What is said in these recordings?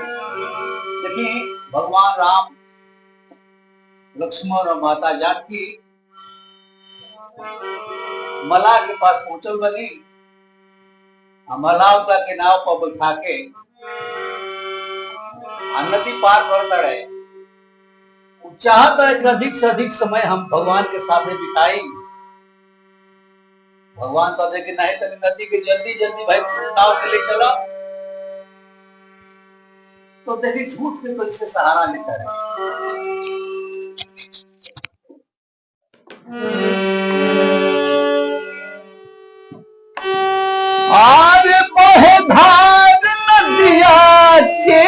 देखिए भगवान राम, लक्ष्मण और माता जानकी मलाह के पास पहुंचल बनी। मलाह के नाव पर बैठा के नदी पार कर रहे। चाहता है कि अधिक से अधिक समय हम भगवान के साथ बिताई। भगवान तो देखे नहीं तो नदी के जल्दी जल्दी भाई नाव के लिए चला। तो देखिए झूठ के तो इसे सहारा लेता है। आर बहधार नदिया के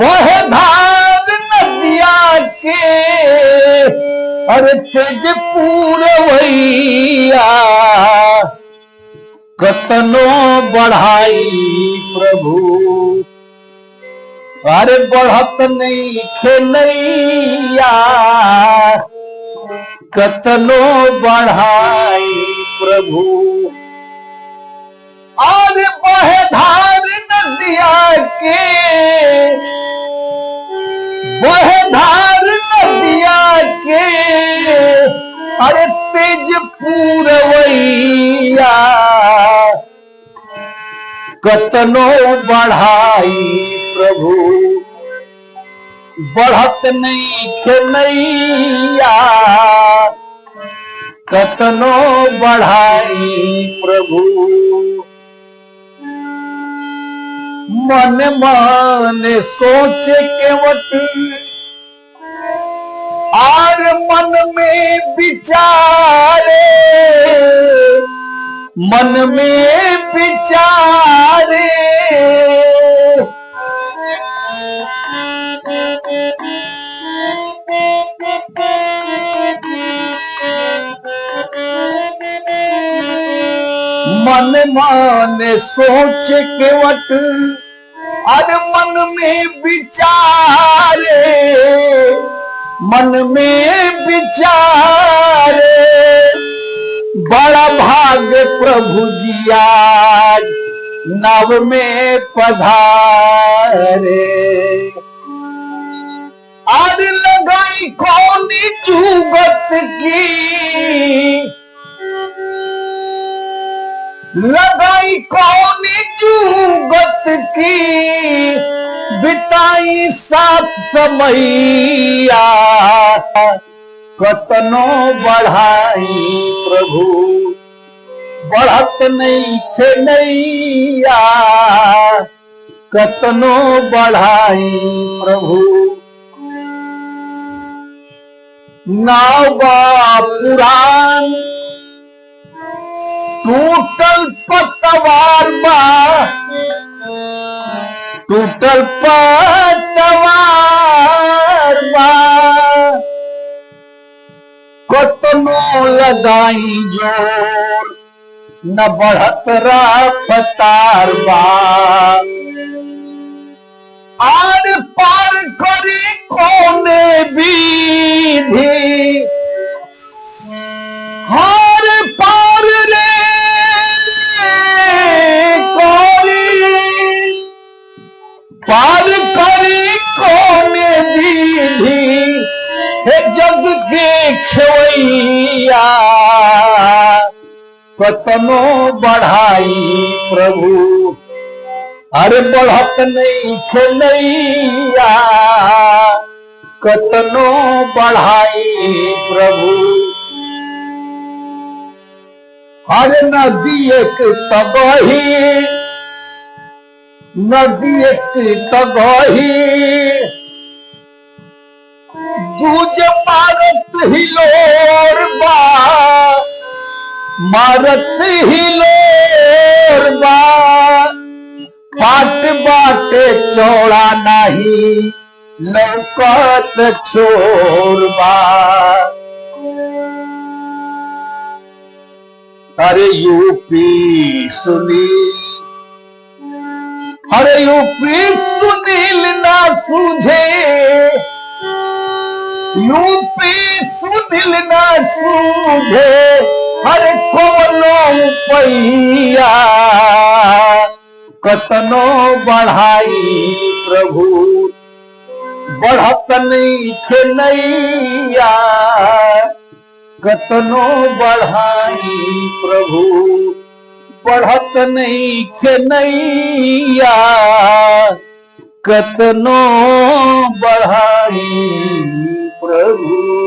बहधार नदिया के अरे तेज पूरवैया कतनो बढ़ाई प्रभु अरे बढ़त नहीं खेनैया कतनो बढ़ाई प्रभु और बहधार नदिया के बहधार नदिया के अरे तेज पूरवैया कतनो बढ़ाई प्रभु बढ़त नहीं खेनैया कतनो बढ़ाई प्रभु मन मन सोच के वटी आर मन में विचारे मन में विचारे मन मन सोच के वट अरे मन में विचारे मन में विचारे बड़ा भाग प्रभु जी आज नव में पधारे आज लगाई कौनी जुगत की लगाई कौनी जुगत की बिताई साथ समैया कतनो बढ़ाई प्रभु बढ़त नहीं खेनैया कतनो बढ़ाई प्रभु नावा पुराण टूटल पतवार बा टूटल पतवार बा कतनो लगाई जोर न बढ़त रफ्तार बा आर पार करी कोने भी हर पार रे पार करी कोने विधि हे जग के खेवैया कतनो बढ़ाई प्रभु अरे बढ़त नहीं खेलैया कतनो बढ़ाई प्रभु अरे नदी एक तगही नदी एक तगही दूज मारत हिलोर बा मारत हिलोर बा पाट बाटे चौड़ा नहीं लौकत छोर बा अरे यूपी सुनील अरे यूपी सुनील ना सूझे यूपी सुदिल ना सूझे हर कोनो पैया कतनो बढ़ाई प्रभु बढ़त नहीं खे नैया कतनो बढ़ाई प्रभु बढ़त नहीं खे नैया कतनो बढ़ाई प्रभु।